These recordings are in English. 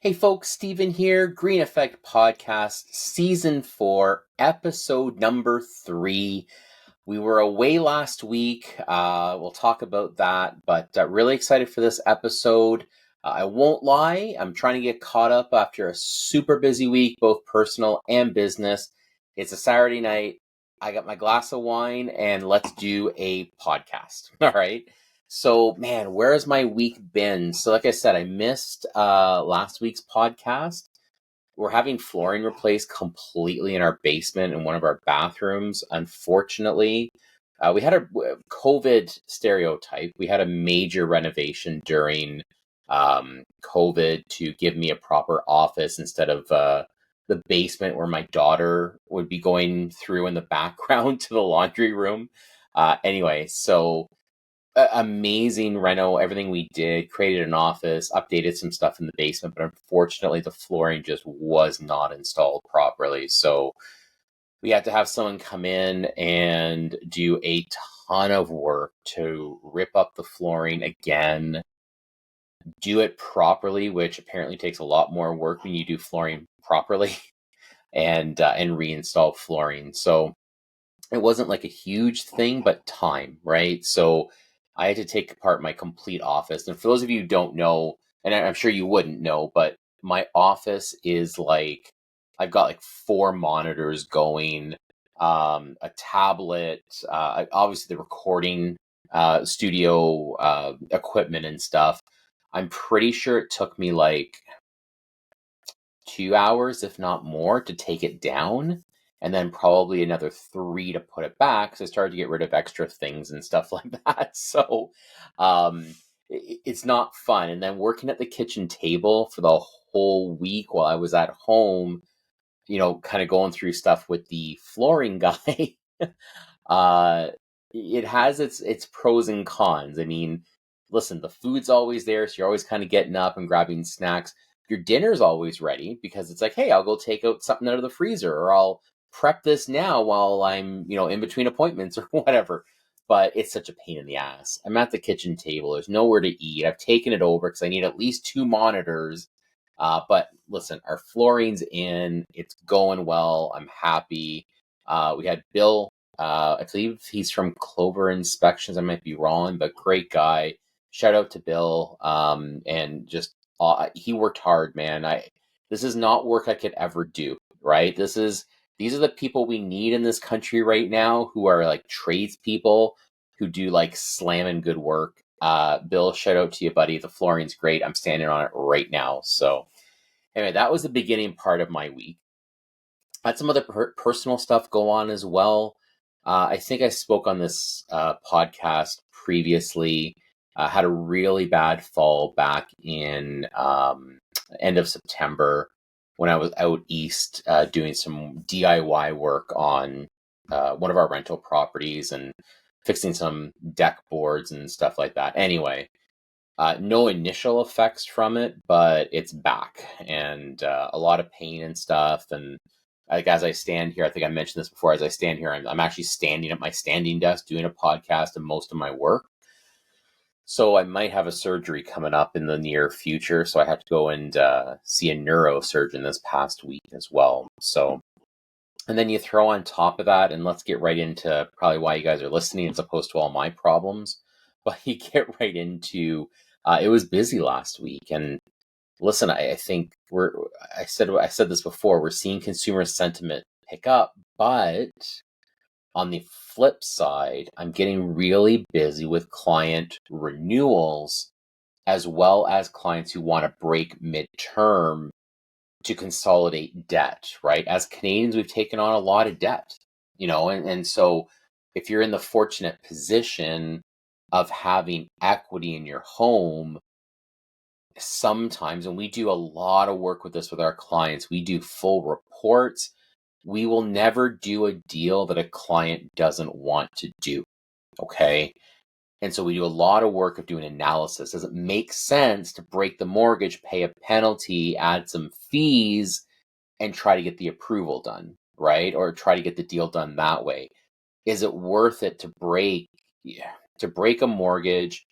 Hey folks, Steven here, Green Effect Podcast, Season 4, Episode number 3. We were away last week. We'll talk about that, but really excited for this episode. I won't lie, I'm trying to get caught up after a super busy week, both personal and business. It's a Saturday night. I got my glass of wine, and let's do a podcast. All right. So, man, where has my week been? So, like I said, I missed last week's podcast. We're having flooring replaced completely in our basement in one of our bathrooms. Unfortunately, we had a COVID stereotype. We had a major renovation during COVID to give me a proper office instead of the basement where my daughter would be going through in the background to the laundry room. Anyway, so amazing reno, everything we did, created an office, updated some stuff in the basement, but unfortunately the flooring just was not installed properly. So we had to have someone come in and do a ton of work to rip up the flooring again, do it properly, which apparently takes a lot more work when you do flooring properly, and reinstall flooring. So it wasn't like a huge thing, but time, right? So I had to take apart my complete office. And for those of you who don't know, and I'm sure you wouldn't know, but my office is like, I've got like 4 monitors going, a tablet, obviously the recording studio equipment and stuff. I'm pretty sure it took me like 2 hours, if not more, to take it down, and then probably another 3 to put it back, because I started to get rid of extra things and stuff like that. So it's not fun. And then working at the kitchen table for the whole week while I was at home, kind of going through stuff with the flooring guy, uh, it has its pros and cons. I mean, listen, the food's always there, so you're always kind of getting up and grabbing snacks. Your dinner's always ready because it's like, hey, I'll go take out something out of the freezer, or I'll prep this now while I'm, in between appointments or whatever. But it's such a pain in the ass. I'm at the kitchen table. There's nowhere to eat. I've taken it over because I need at least 2 monitors. But listen, our flooring's in. It's going well. I'm happy. We had Bill. I believe he's from Clover Inspections. I might be wrong, but great guy. Shout out to Bill. And just he worked hard, man. This is not work I could ever do, right? These are the people we need in this country right now, who are like tradespeople who do like slamming good work. Bill, shout out to you, buddy. The flooring's great. I'm standing on it right now. So anyway, that was the beginning part of my week. I had some other personal stuff go on as well. I think I spoke on this podcast previously. Had a really bad fall back in end of September when I was out east doing some DIY work on one of our rental properties and fixing some deck boards and stuff like that. Anyway, no initial effects from it, but it's back, and a lot of pain and stuff. And like, as I stand here, I think I mentioned this before, as I stand here, I'm actually standing at my standing desk doing a podcast and most of my work. So I might have a surgery coming up in the near future. So I have to go and see a neurosurgeon this past week as well. So, and then you throw on top of that, and let's get right into probably why you guys are listening as opposed to all my problems. But you get right into, it was busy last week. And listen, I think I said this before, we're seeing consumer sentiment pick up, but on the flip side, I'm getting really busy with client renewals, as well as clients who want to break midterm to consolidate debt, right? As Canadians, we've taken on a lot of debt, and so if you're in the fortunate position of having equity in your home, sometimes, and we do a lot of work with this with our clients, we do full reports. We will never do a deal that a client doesn't want to do. Okay. And so we do a lot of work of doing analysis. Does it make sense to break the mortgage, pay a penalty, add some fees, and try to get the approval done, right? Or try to get the deal done that way? Is it worth it to break a mortgage,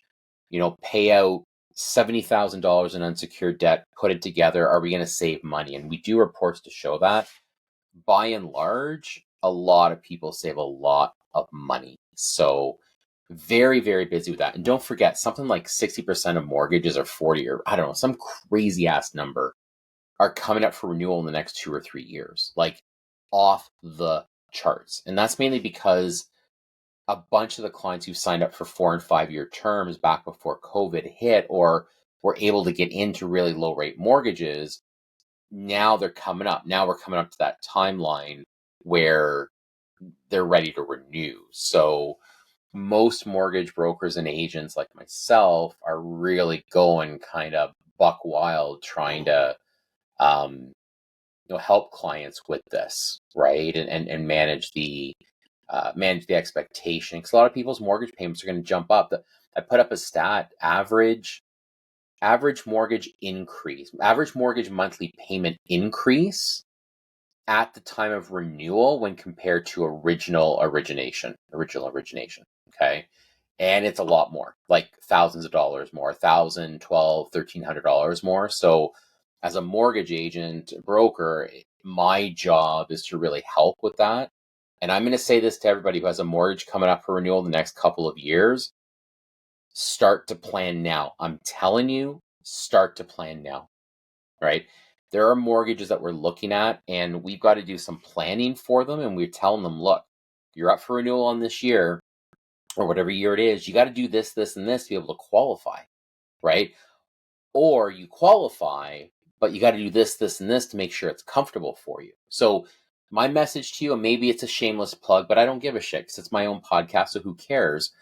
pay out $70,000 in unsecured debt, put it together. Are we going to save money? And we do reports to show that. By and large, a lot of people save a lot of money. So very, very busy with that. And don't forget, something like 60% of mortgages or 40 or I don't know, some crazy ass number are coming up for renewal in the next 2 or 3 years, like off the charts. And that's mainly because a bunch of the clients who signed up for 4 and 5 year terms back before COVID hit or were able to get into really low rate mortgages, now they're coming up. Now we're coming up to that timeline where they're ready to renew. So most mortgage brokers and agents like myself are really going kind of buck wild trying to help clients with this, right? And manage the expectation, because a lot of people's mortgage payments are going to jump up. I put up a stat: average mortgage increase, average mortgage monthly payment increase at the time of renewal when compared to original origination. Okay. And it's a lot more, like thousands of dollars more, $1,000, $1,200, $1,300 more. So as a mortgage agent, broker, my job is to really help with that. And I'm going to say this to everybody who has a mortgage coming up for renewal in the next couple of years: start to plan now. I'm telling you, start to plan now, right? There are mortgages that we're looking at and we've got to do some planning for them. And we're telling them, look, you're up for renewal on this year or whatever year it is. You got to do this, this, and this to be able to qualify, right? Or you qualify, but you got to do this, this, and this to make sure it's comfortable for you. So my message to you, and maybe it's a shameless plug, but I don't give a shit because it's my own podcast, so who cares?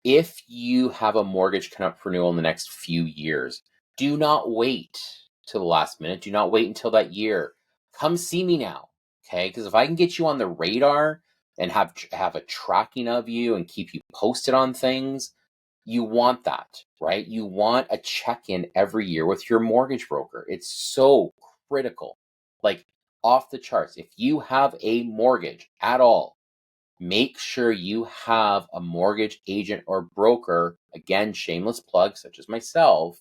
If you have a mortgage come up for renewal in the next few years, do not wait till the last minute. Do not wait until that year. Come see me now, okay? Because if I can get you on the radar and have a tracking of you and keep you posted on things, you want that, right? You want a check-in every year with your mortgage broker. It's so critical, like off the charts. If you have a mortgage at all, make sure you have a mortgage agent or broker, again, shameless plug, such as myself,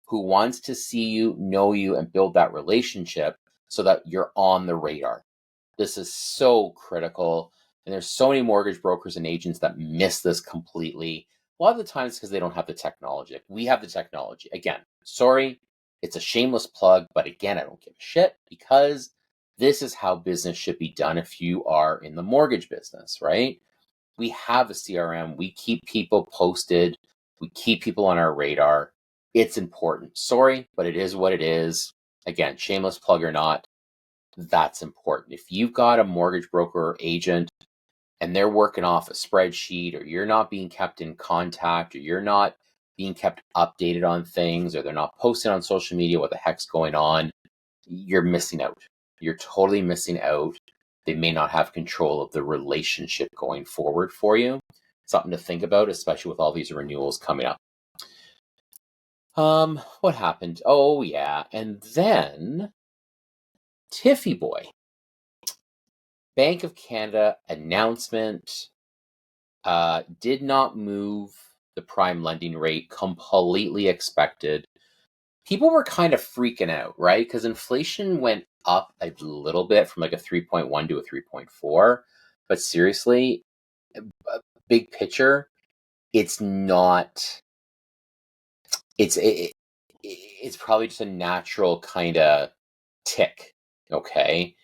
who wants to see you, know you, and build that relationship so that you're on the radar. This is so critical. And there's so many mortgage brokers and agents that miss this completely. A lot of the times because they don't have the technology. We have the technology. Again, sorry, it's a shameless plug, but again, I don't give a shit because this is how business should be done if you are in the mortgage business, right? We have a CRM. We keep people posted. We keep people on our radar. It's important. Sorry, but it is what it is. Again, shameless plug or not, that's important. If you've got a mortgage broker or agent and they're working off a spreadsheet, or you're not being kept in contact, or you're not being kept updated on things, or they're not posting on social media what the heck's going on, you're missing out. You're totally missing out. They may not have control of the relationship going forward for you. Something to think about, especially with all these renewals coming up. What happened? Oh yeah, and then Tiffy Boy, Bank of Canada announcement, did not move the prime lending rate, completely expected. People were kind of freaking out, right? Because inflation went up a little bit from like a 3.1 to a 3.4. But seriously, big picture, it's not, it's probably just a natural kind of tick, okay?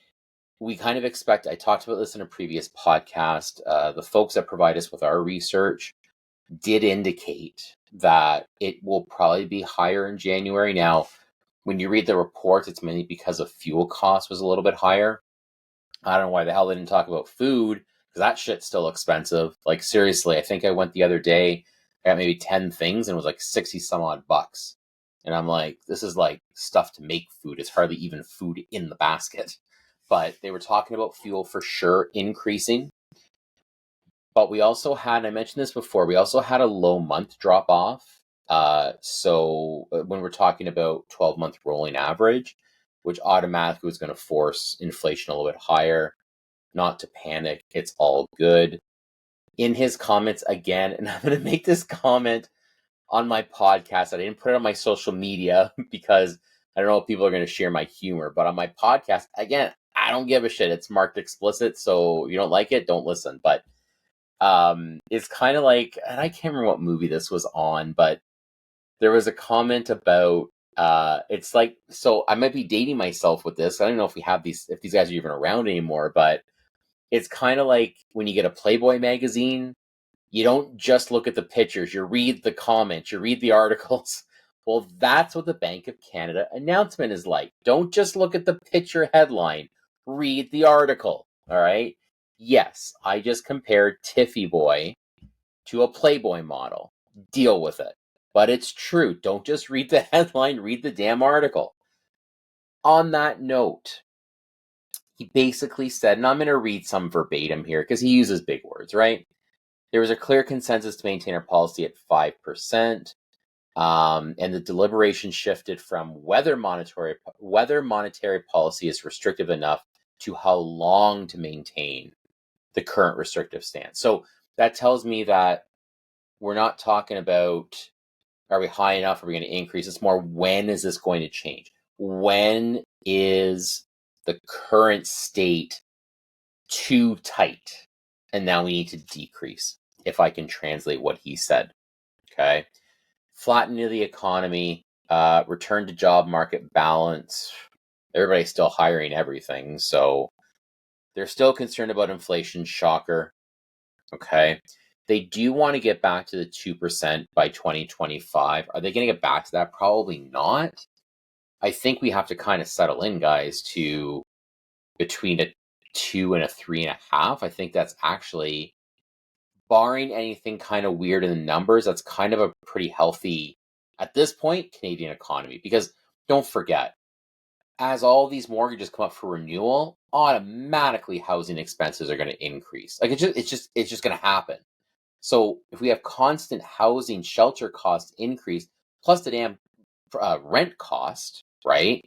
We kind of expect, I talked about this in a previous podcast, the folks that provide us with our research did indicate that it will probably be higher in January. Now, when you read the reports, it's mainly because of fuel costs was a little bit higher. I don't know why the hell they didn't talk about food, because that shit's still expensive. Like, seriously, I think I went the other day, I got maybe 10 things, and it was like 60 some odd bucks. And I'm like, this is like stuff to make food. It's hardly even food in the basket. But they were talking about fuel for sure increasing. But we also had, I mentioned this before, we also had a low month drop off. So when we're talking about 12-month rolling average, which automatically was going to force inflation a little bit higher, not to panic. It's all good. In his comments again, and I'm going to make this comment on my podcast. I didn't put it on my social media because I don't know if people are going to share my humor. But on my podcast, again, I don't give a shit. It's marked explicit, so you don't like it, don't listen. But it's kind of like, and I can't remember what movie this was on, but there was a comment about it's like, so I might be dating myself with this. I don't know if we have if these guys are even around anymore, but it's kind of like when you get a Playboy magazine, you don't just look at the pictures, you read the comments, you read the articles. Well, that's what the Bank of Canada announcement is like. Don't just look at the picture headline, read the article. All right. Yes, I just compared Tiffy Boy to a Playboy model. Deal with it. But it's true. Don't just read the headline, read the damn article. On that note, he basically said, and I'm going to read some verbatim here because he uses big words, right? There was a clear consensus to maintain our policy at 5%, and the deliberation shifted from whether monetary policy is restrictive enough to how long to maintain the current restrictive stance. So that tells me that we're not talking about, are we high enough? Are we going to increase? It's more, when is this going to change? When is the current state too tight? And now we need to decrease, if I can translate what he said. Okay. Flattening the economy, return to job market balance. Everybody's still hiring everything. So they're still concerned about inflation. Shocker. Okay. They do want to get back to the 2% by 2025. Are they going to get back to that? Probably not. I think we have to kind of settle in, guys, to between a 2 and a 3.5. I think that's actually, barring anything kind of weird in the numbers, that's kind of a pretty healthy, at this point, Canadian economy. Because don't forget, as all these mortgages come up for renewal, automatically housing expenses are going to increase. Like it's just going to happen. So if we have constant housing shelter costs increase, plus the damn rent cost, right?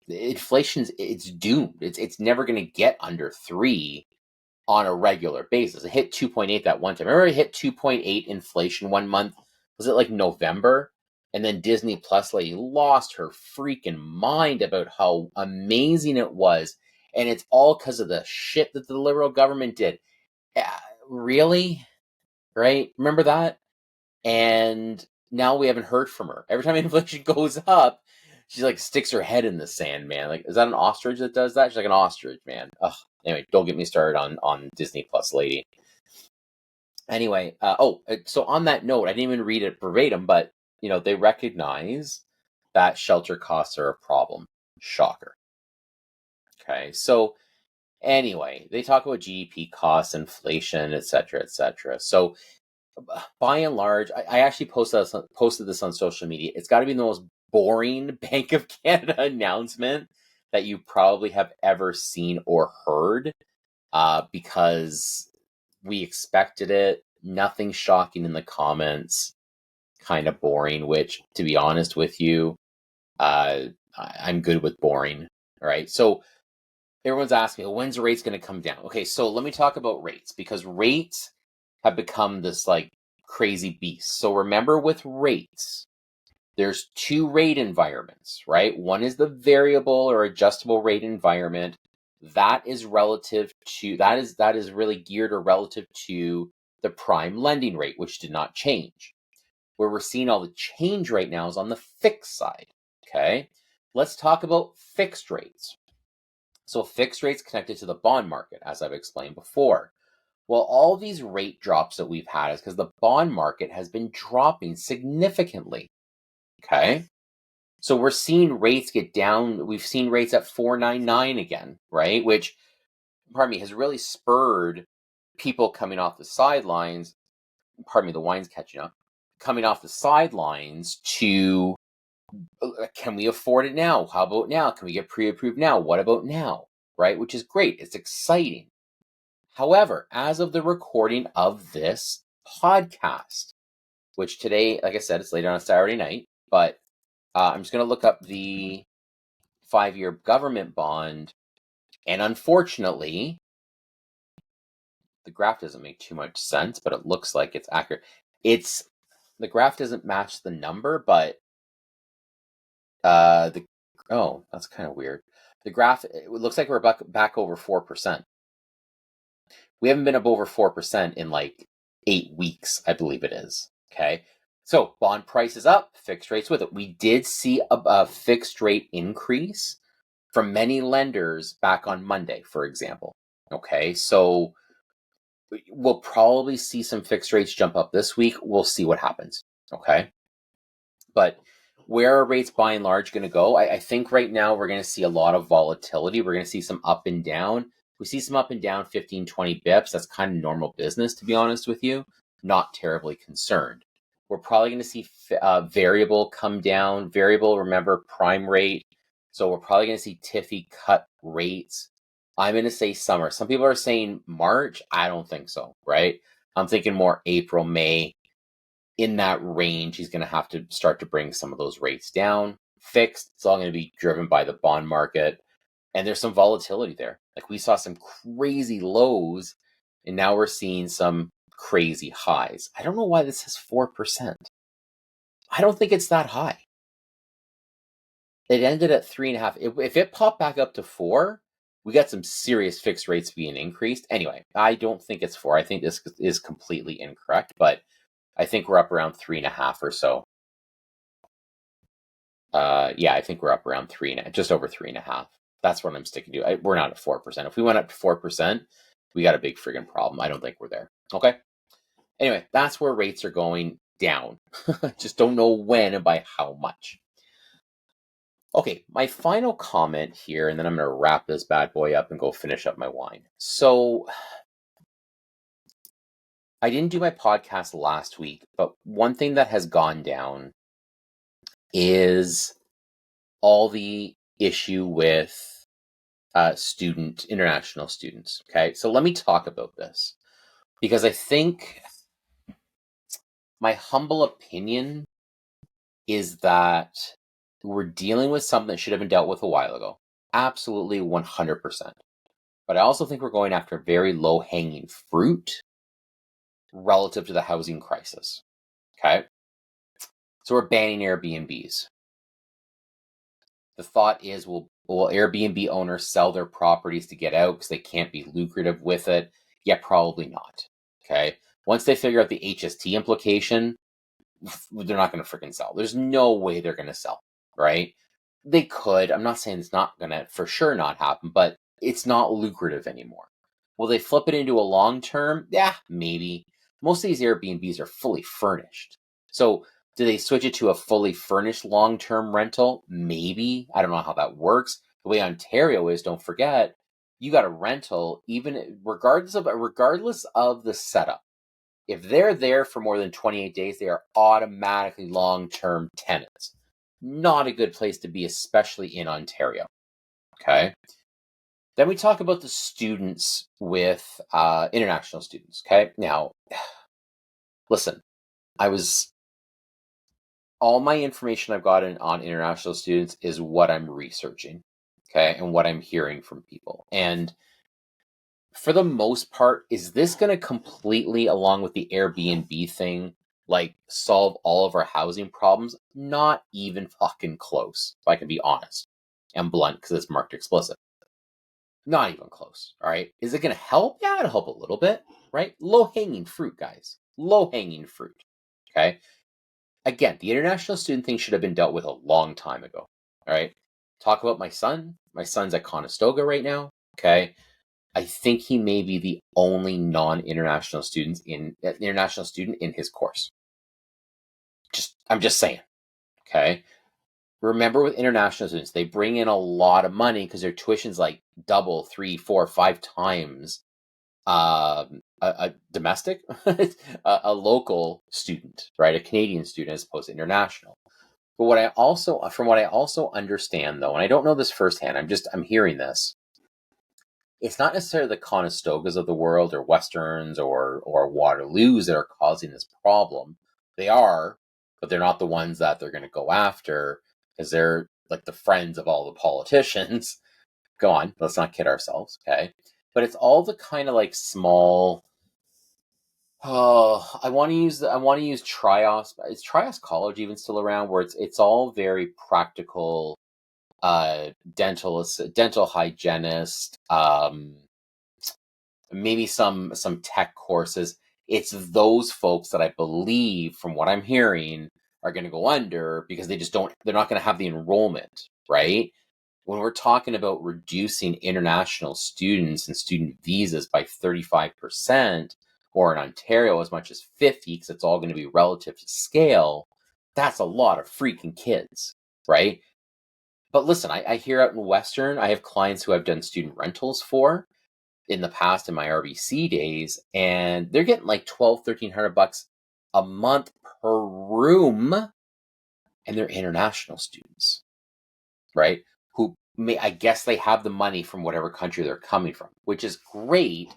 It's doomed. It's never going to get under 3 on a regular basis. It hit 2.8 that one time. Remember, it hit 2.8 inflation one month. Was it like November? And then Disney Plus lady lost her freaking mind about how amazing it was, and it's all because of the shit that the Liberal government did. Really? Right? Remember that? And now we haven't heard from her. Every time inflation goes up, she like sticks her head in the sand, man. Like, is that an ostrich that does that? She's like an ostrich, man. Ugh. Anyway, don't get me started on Disney Plus lady. Anyway, so on that note, I didn't even read it verbatim, but they recognize that shelter costs are a problem. Shocker. Okay, so anyway, they talk about GDP costs, inflation, etc., etc. So by and large, I actually posted this on social media. It's got to be the most boring Bank of Canada announcement that you probably have ever seen or heard, because we expected it. Nothing shocking in the comments. Kind of boring, which, to be honest with you, I'm good with boring. All right. So everyone's asking, well, when's the rates going to come down? Okay, so let me talk about rates, because rates have become this like crazy beast. So remember, with rates, there's 2 rate environments, right? One is the variable or adjustable rate environment. That is really geared or relative to the prime lending rate, which did not change. Where we're seeing all the change right now is on the fixed side. Okay, let's talk about fixed rates. So fixed rates connected to the bond market, as I've explained before. Well, all these rate drops that we've had is because the bond market has been dropping significantly. Okay, so we're seeing rates get down. We've seen rates at 4.99 again, right? Which, pardon me, has really spurred people coming off the sidelines. Pardon me, the wine's catching up. Coming off the sidelines to, can we afford it now? How about now? Can we get pre-approved now? What about now? Right? Which is great. It's exciting. However, as of the recording of this podcast, which today, like I said, it's later on a Saturday night, but I'm just going to look up the 5-year government bond, and unfortunately, the graph doesn't make too much sense, but it looks like it's accurate. It's The graph doesn't match the number, but that's kind of weird. The graph, it looks like we're back over 4%. We haven't been up over 4% in like 8 weeks, I believe it is. Okay. So bond price is up, fixed rates with it. We did see a fixed rate increase from many lenders back on Monday, for example. Okay. So we'll probably see some fixed rates jump up this week. We'll see what happens. Okay. But where are rates by and large going to go? I think right now we're going to see a lot of volatility. We're going to see some up and down. We see some up and down 15, 20 bips. That's kind of normal business, to be honest with you. Not terribly concerned. We're probably going to see variable come down. Variable, remember, prime rate. So we're probably going to see TIFI cut rates. I'm going to say summer. Some people are saying March. I don't think so, right? I'm thinking more April, May. In that range, he's going to have to start to bring some of those rates down. Fixed, it's all going to be driven by the bond market. And there's some volatility there. Like we saw some crazy lows, and now we're seeing some crazy highs. I don't know why this is 4%. I don't think it's that high. It ended at 3.5. If it popped back up to 4, we got some serious fixed rates being increased. Anyway, I don't think it's 4. I think this is completely incorrect, but I think we're up around 3.5 or so. I think we're up around 3.5, just over 3.5. That's what I'm sticking to. We're not at 4%. If we went up to 4%, we got a big friggin' problem. I don't think we're there. Okay. Anyway, that's where rates are going down. Just don't know when and by how much. Okay, my final comment here, and then I'm going to wrap this bad boy up and go finish up my wine. So I didn't do my podcast last week, but one thing that has gone down is all the issue with international students. Okay, so let me talk about this because I think my humble opinion is that we're dealing with something that should have been dealt with a while ago. Absolutely 100%. But I also think we're going after very low-hanging fruit relative to the housing crisis. Okay? So we're banning Airbnbs. The thought is, will Airbnb owners sell their properties to get out because they can't be lucrative with it? Yeah, probably not. Okay? Once they figure out the HST implication, they're not going to freaking sell. There's no way they're going to sell, right? They could. I'm not saying it's not going to for sure not happen, but it's not lucrative anymore. Will they flip it into a long term? Yeah, maybe. Most of these Airbnbs are fully furnished. So do they switch it to a fully furnished long-term rental? Maybe. I don't know how that works. The way Ontario is, don't forget, you got a rental, even regardless of the setup. If they're there for more than 28 days, they are automatically long-term tenants. Not a good place to be, especially in Ontario. Okay. Then we talk about the students with international students. Okay. Now, listen, all my information I've gotten on international students is what I'm researching. Okay. And what I'm hearing from people. And for the most part, is this going to completely, along with the Airbnb thing, like solve all of our housing problems? Not even fucking close, if I can be honest and blunt, because it's marked explicit. Not even close. All right. Is it going to help? Yeah, it'll help a little bit, right? Low hanging fruit, guys. Low hanging fruit. Okay. Again, the international student thing should have been dealt with a long time ago. All right. Talk about my son. My son's at Conestoga right now. Okay. I think he may be the only non-international student in his course. I'm just saying. Okay. Remember, with international students, they bring in a lot of money because their tuition's like double, 3, 4, 5 times a domestic, a local student, right? A Canadian student as opposed to international. But from what I also understand, though, and I don't know this firsthand, I'm hearing this. It's not necessarily the Conestogas of the world or Westerns or Waterloos that are causing this problem. They are, but they're not the ones that they're going to go after because they're like the friends of all the politicians. Go on, let's not kid ourselves, okay? But it's all the kind of like small Oh, I want to use Trios. Is Trios College even still around? Where it's all very practical, dental hygienist, maybe some tech courses. It's those folks that I believe, from what I'm hearing, are going to go under because they're not going to have the enrollment, right? When we're talking about reducing international students and student visas by 35%, or in Ontario as much as 50, because it's all going to be relative to scale, that's a lot of freaking kids, right? But listen, I hear out in Western, I have clients who I've done student rentals for in the past in my RBC days, and they're getting like $1,200-1,300 a month per room, and they're international students, right? Who I guess they have the money from whatever country they're coming from, which is great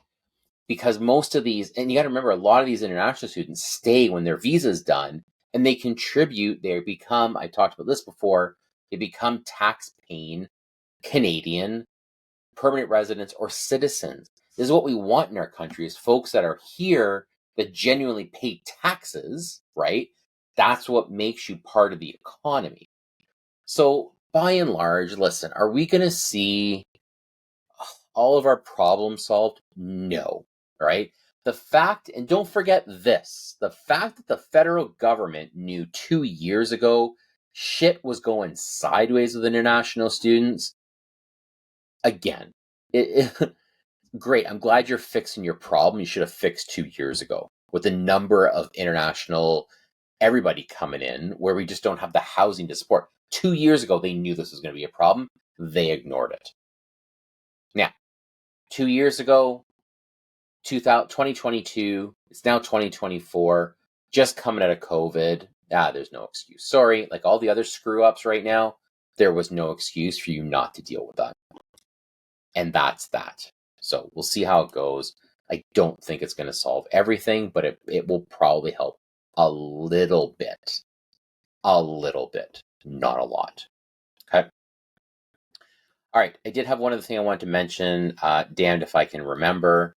because most of these, and you got to remember, a lot of these international students stay when their visa's done, and they contribute. They become, I talked about this before, they become tax paying Canadian permanent residents or citizens. This is what we want in our country, is folks that are here that genuinely pay taxes, right? That's what makes you part of the economy. So by and large, listen, are we going to see all of our problems solved? No, right? The fact, and don't forget this, the fact that the federal government knew 2 years ago shit was going sideways with international students, again, great. I'm glad you're fixing your problem. You should have fixed 2 years ago with the number of international, everybody coming in, where we just don't have the housing to support. 2 years ago, they knew this was going to be a problem. They ignored it. Now, 2 years ago, 2022, it's now 2024, just coming out of COVID. There's no excuse. Sorry, like all the other screw ups right now, there was no excuse for you not to deal with that. And that's that. So we'll see how it goes. I don't think it's going to solve everything, but it will probably help a little bit. A little bit, not a lot. Okay. All right. I did have one other thing I wanted to mention. Damned if I can remember.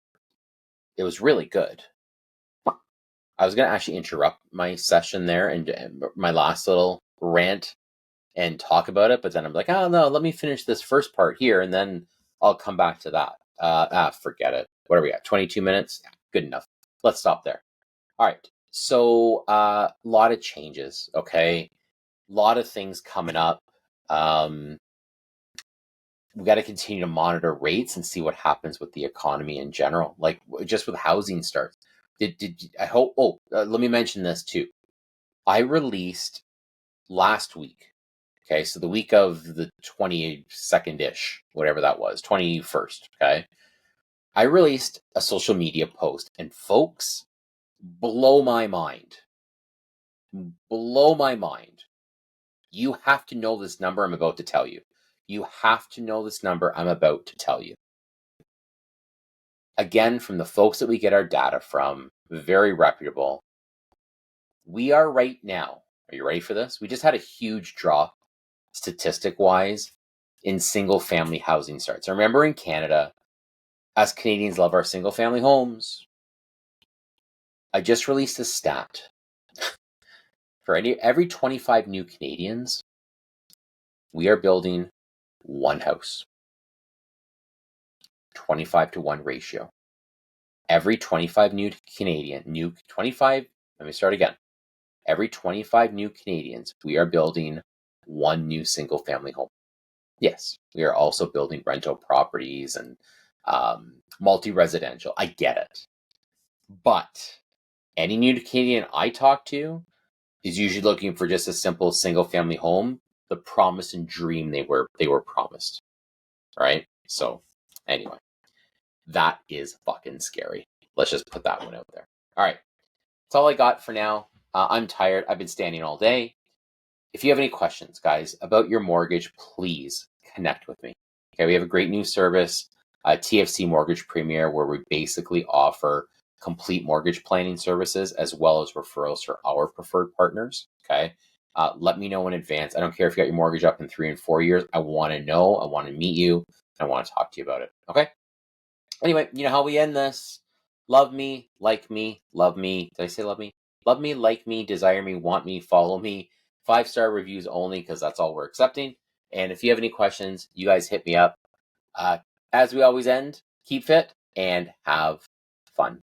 It was really good. I was going to actually interrupt my session there and my last little rant and talk about it, but then I'm like, oh no, let me finish this first part here and then I'll come back to that. Forget it. What are we at? 22 minutes? Good enough. Let's stop there. All right. So a lot of changes, okay? A lot of things coming up. We got to continue to monitor rates and see what happens with the economy in general, like just with housing starts. I hope? Let me mention this too. I released last week. Okay, so the week of the 22nd ish, whatever that was, 21st. Okay, I released a social media post, and folks, blow my mind. Blow my mind. You have to know this number I'm about to tell you. You have to know this number I'm about to tell you. Again, from the folks that we get our data from, very reputable. We are right now, are you ready for this? We just had a huge drop, statistic-wise, in single-family housing starts. I remember in Canada, us Canadians love our single-family homes. I just released a stat. For every 25 new Canadians, we are building one house. 25-to-1 ratio. Every 25 new 25, let me start again. Every 25 new Canadians, we are building one new single-family home. Yes, we are also building rental properties and multi-residential. I get it. But any new Canadian I talk to is usually looking for just a simple single-family home, the promise and dream they were promised. Right? So anyway, that is fucking scary. Let's just put that one out there. All right. That's all I got for now. I'm tired. I've been standing all day. If you have any questions, guys, about your mortgage, please connect with me. Okay, we have a great new service, TFC Mortgage Premier, where we basically offer complete mortgage planning services as well as referrals for our preferred partners. Okay, let me know in advance. I don't care if you got your mortgage up in 3 and 4 years. I want to know. I want to meet you. I want to talk to you about it. Okay. Anyway, you know how we end this. Love me, like me, love me. Did I say love me? Love me, like me, desire me, want me, follow me. 5-star reviews only, because that's all we're accepting. And if you have any questions, you guys hit me up. As we always end, keep fit and have fun.